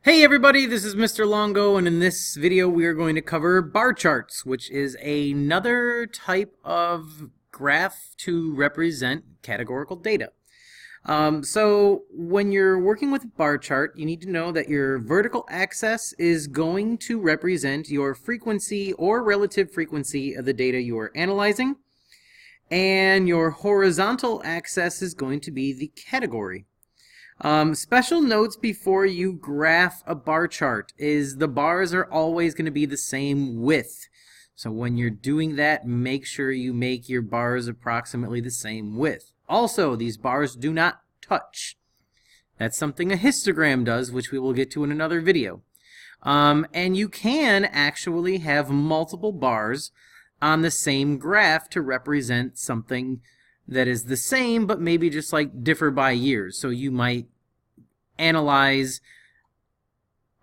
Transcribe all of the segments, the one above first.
Hey everybody, this is Mr. Longo, and in this video we are going to cover bar charts, which is another type of graph to represent categorical data. So when you're working with a bar chart, you need to know that your vertical axis is going to represent your frequency or relative frequency of the data you are analyzing, and your horizontal axis is going to be the category. Special notes before you graph a bar chart is the bars are always going to be the same width. So when you're doing that, make sure you make your bars approximately the same width. Also, these bars do not touch. That's something a histogram does, which we will get to in another video. And you can actually have multiple bars on the same graph to represent something that is the same, but maybe just like differ by years. So you might analyze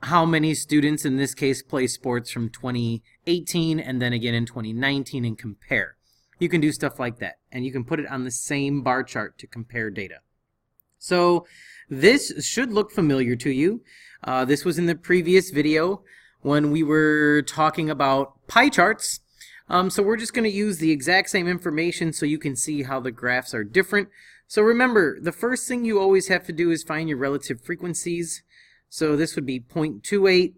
how many students in this case play sports from 2018 and then again in 2019 and compare. You can do stuff like that, and you can put it on the same bar chart to compare data. So this should look familiar to you. This was in the previous video when we were talking about pie charts. So we're just going to use the exact same information so you can see how the graphs are different. So remember, the first thing you always have to do is find your relative frequencies. So this would be 0.28,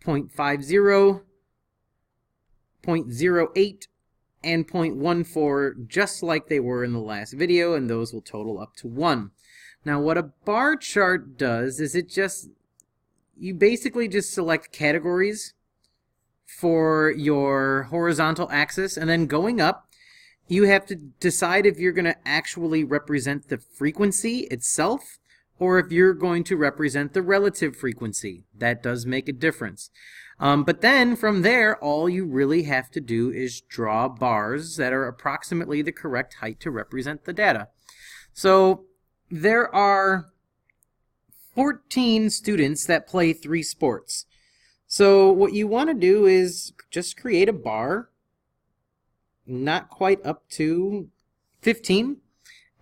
0.50, 0.08, and 0.14, just like they were in the last video, and those will total up to 1. Now what a bar chart does is you basically just select categories for your horizontal axis, and then going up you have to decide if you're going to actually represent the frequency itself or if you're going to represent the relative frequency. That does make a difference. But then from there all you really have to do is draw bars that are approximately the correct height to represent the data. So there are 14 students that play 3 sports. So what you want to do is just create a bar, not quite up to 15,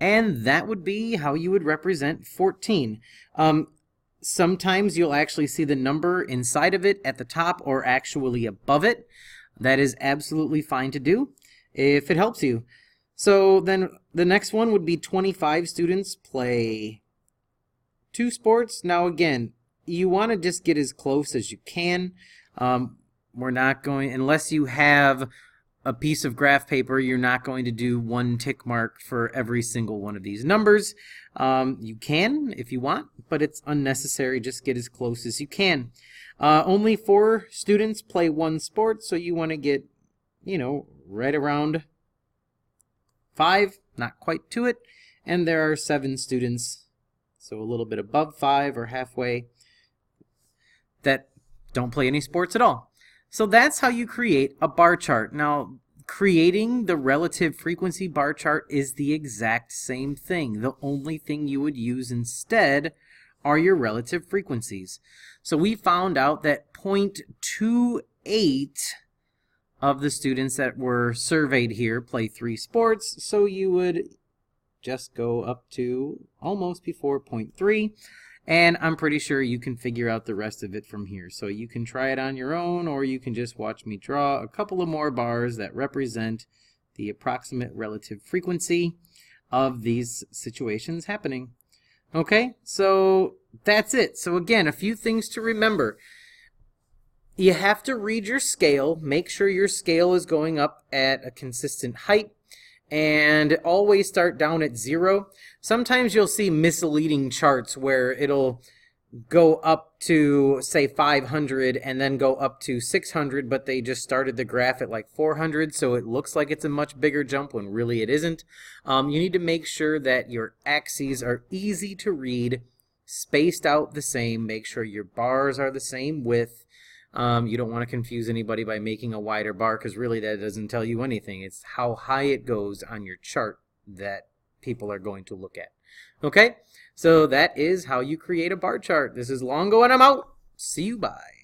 and that would be how you would represent 14. Sometimes you'll actually see the number inside of it at the top or actually above it. That is absolutely fine to do if it helps you. So then the next one would be 25 students play 2 sports. Now again, you want to just get as close as you can. We're not going, unless you have a piece of graph paper, you're not going to do 1 tick mark for every single one of these numbers. You can if you want, but it's unnecessary. Just get as close as you can. Only 4 students play 1 sport, so you want to get, right around 5, not quite to it. And there are 7 students, so a little bit above 5 or halfway, that don't play any sports at all. So that's how you create a bar chart. Now, creating the relative frequency bar chart is the exact same thing. The only thing you would use instead are your relative frequencies. So we found out that 0.28 of the students that were surveyed here play 3 sports, so you would just go up to almost before 0.3. And I'm pretty sure you can figure out the rest of it from here. So you can try it on your own, or you can just watch me draw a couple of more bars that represent the approximate relative frequency of these situations happening. Okay, so that's it. So again, a few things to remember. You have to read your scale. Make sure your scale is going up at a consistent height. And always start down at 0. Sometimes you'll see misleading charts where it'll go up to, say, 500 and then go up to 600, but they just started the graph at like 400, so it looks like it's a much bigger jump when really it isn't. You need to make sure that your axes are easy to read, spaced out the same, make sure your bars are the same width. You don't want to confuse anybody by making a wider bar, because really that doesn't tell you anything. It's how high it goes on your chart that people are going to look at. Okay, so that is how you create a bar chart. This is Longo and I'm out. See you, bye.